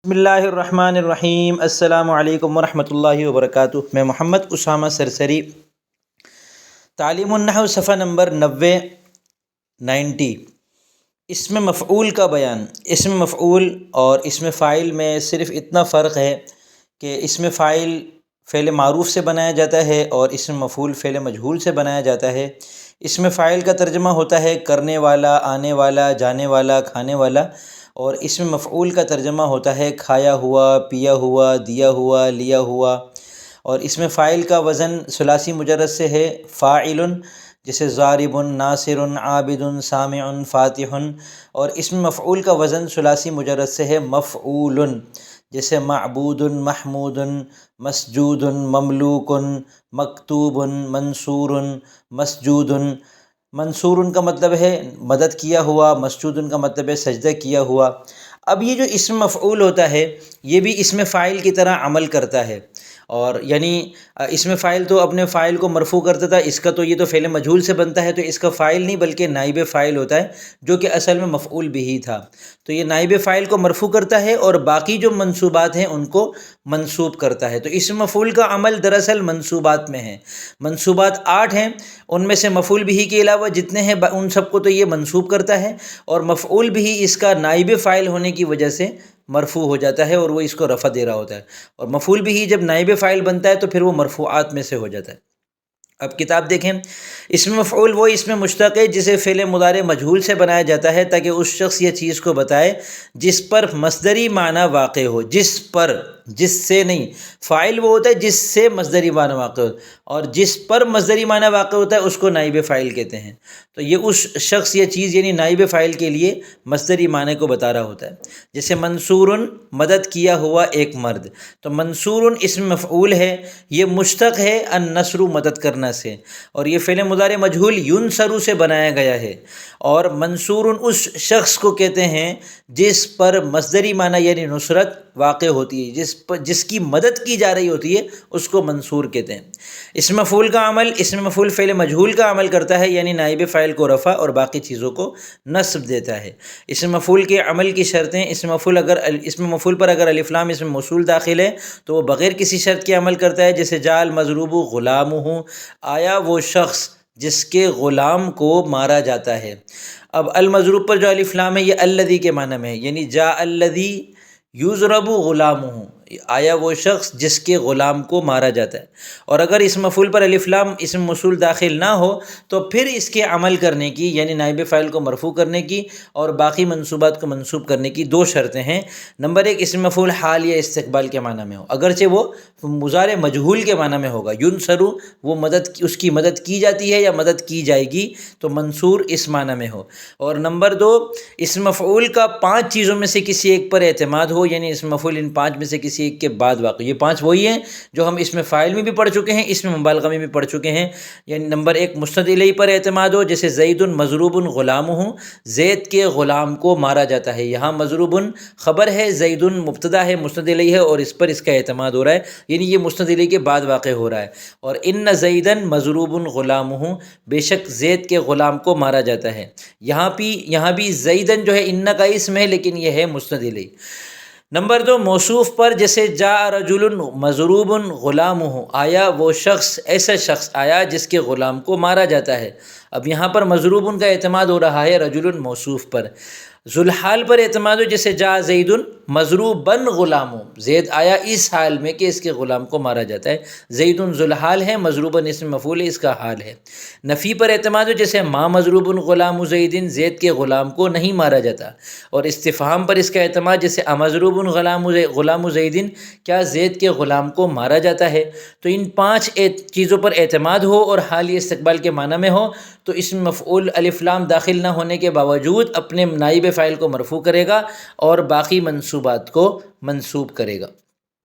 بسم اللہ الرحمن الرحیم۔ السلام علیکم ورحمۃ اللہ وبرکاتہ۔ میں محمد اسامہ سرسری، تعلیم النحو صفحہ نمبر 90۔ اسم مفعول کا بیان۔ اسم مفعول اور اسم فاعل میں صرف اتنا فرق ہے کہ اسم فاعل فعل معروف سے بنایا جاتا ہے اور اسم مفعول فعل مجہول سے بنایا جاتا ہے۔ اسم فاعل کا ترجمہ ہوتا ہے کرنے والا، آنے والا، جانے والا، کھانے والا، اور اسم مفعول کا ترجمہ ہوتا ہے کھایا ہوا، پیا ہوا، دیا ہوا، لیا ہوا۔ اور اسم فاعل کا وزن ثلاثی مجرد سے ہے فاعل، جیسے ضارب، ناصر، عابد، سامع، فاتح۔ اور اسم مفعول کا وزن ثلاثی مجرد سے ہے مفعول، جیسے معبود، محمود، مسجود، مملوک، مکتوب، منصور، مسجود۔ منصور کا مطلب ہے مدد کیا ہوا، مسجود کا مطلب ہے سجدہ کیا ہوا۔ اب یہ جو اسم مفعول ہوتا ہے یہ بھی اسم فاعل کی طرح عمل کرتا ہے، اور یعنی اسم فاعل تو اپنے فاعل کو مرفوع کرتا تھا، اس کا تو یہ تو فعل مجہول سے بنتا ہے، تو اس کا فاعل نہیں بلکہ نائب فاعل ہوتا ہے، جو کہ اصل میں مفعول بھی تھا۔ تو یہ نائب فاعل کو مرفوع کرتا ہے اور باقی جو منصوبات ہیں ان کو منصوب کرتا ہے۔ تو اسم مفعول کا عمل دراصل منصوبات میں ہے۔ منصوبات 8 ہیں، ان میں سے مفعول بھی کے علاوہ جتنے ہیں ان سب کو تو یہ منصوب کرتا ہے، اور مفعول بھی اس کا نائب فاعل ہونے کی وجہ سے مرفوع ہو جاتا ہے اور وہ اس کو رفع دے رہا ہوتا ہے، اور مفعول بھی جب نائب فاعل بنتا ہے تو پھر وہ مرفوعات میں سے ہو جاتا ہے۔ اب کتاب دیکھیں۔ اسم مفعول وہ اسم مشتق ہے جسے فعل مضارع مجہول سے بنایا جاتا ہے تاکہ اس شخص یا چیز کو بتائے جس پر مصدری معنی واقع ہو۔ جس پر، جس سے نہیں، فاعل وہ ہوتا ہے جس سے مصدری معنی واقع ہو، اور جس پر مصدری معنی واقع ہوتا ہے اس کو نائب فاعل کہتے ہیں۔ تو یہ اس شخص یا چیز یعنی نائب فاعل کے لیے مصدری معنی کو بتا رہا ہوتا ہے۔ جیسے منصور، مدد کیا ہوا ایک مرد، تو منصور اسم مفعول ہے، یہ مشتق ہے النصر، مدد کرنا سے، اور یہ فعل مضارع مجہول ینصر سے بنایا گیا ہے۔ اور منصور اس شخص کو کہتے ہیں جس پر مصدری معنی یعنی نصرت واقع ہوتی ہے، جس کی مدد کی جا رہی ہوتی ہے اس کو منصور کہتے ہیں۔ اسم مفعول کا عمل، اسم مفعول فعل مجہول کا عمل کرتا ہے، یعنی نائب فاعل کو رفع اور باقی چیزوں کو نصب دیتا ہے۔ اسم مفعول کے عمل کی شرطیں، اسم مفعول پر اگر الف لام اسم موصول داخل ہے تو وہ بغیر کسی شرط کے عمل کرتا ہے، جیسے جاء المضروب غلامہ، آیا وہ شخص جس کے غلام کو مارا جاتا ہے۔ اب المضروب پر جو الف لام ہے یہ الذی کے معنی میں ہے، یعنی جاء الذی یضرب غلامہ، آیا وہ شخص جس کے غلام کو مارا جاتا ہے۔ اور اگر اس مفعول پر الف لام اسم موصول داخل نہ ہو تو پھر اس کے عمل کرنے کی، یعنی نائب فاعل کو مرفوع کرنے کی اور باقی منصوبات کو منصوب کرنے کی 2 شرطیں ہیں۔ نمبر 1، اسم مفعول حال یا استقبال کے معنی میں ہو، اگرچہ وہ مضارع مجہول کے معنی میں ہوگا۔ ینصر، وہ اس کی مدد کی جاتی ہے یا مدد کی جائے گی، تو منصور اس معنی میں ہو۔ اور نمبر 2، اسم مفعول کا 5 چیزوں میں سے کسی ایک پر اعتماد ہو، یعنی اسم مفعول ان 5 میں سے کسی ایک کے بعد واقع۔ یہ 5 وہی ہیں جو ہم اسم فاعل میں بھی پڑھ چکے ہیں، اسم مبالغہ میں بھی پڑھ چکے ہیں۔ یعنی نمبر 1، مستند الیہ پر اعتماد ہو، جیسے زید مضروب غلامہ، زید کے غلام کو مارا جاتا ہے۔ یہاں مضروب خبر ہے، زید مبتدا ہے، مستند الیہ ہے، اور اس پر اس کا اعتماد ہو رہا ہے، یعنی یہ مستند الیہ کے بعد واقع ہو رہا ہے۔ اور ان زیدا مضروب غلامہ، بے شک زید کے غلام کو مارا جاتا ہے۔ یہاں بھی زیدن جو ہے ان کا اسم ہے لیکن یہ ہے مستند الیہ۔ نمبر 2، موصوف پر، جیسے جاء رجل مضروب غلامہ، آیا وہ شخص، ایسا شخص آیا جس کے غلام کو مارا جاتا ہے۔ اب یہاں پر مضروب کا اعتماد ہو رہا ہے رجل موصوف پر۔ ذوالحال پر اعتماد ہو، جیسے جاء زید مضروبا غلامہ، زید آیا اس حال میں کہ اس کے غلام کو مارا جاتا ہے۔ زید ذوالحال ہے، مضروبا اسم مفعول ہے، اس کا حال ہے۔ نفی پر اعتماد ہو، جیسے ما مضروب غلام زید، زید کے غلام کو نہیں مارا جاتا۔ اور استفہام پر اس کا اعتماد، جیسے امضروب غلام زید، کیا زید کے غلام کو مارا جاتا ہے۔ تو ان 5 چیزوں پر اعتماد ہو اور حالی استقبال کے معنی میں ہو تو اسم مفعول الف لام داخل نہ ہونے کے باوجود اپنے نائب فاعل کو مرفوع کرے گا اور باقی منصوبات کو منصوب کرے گا۔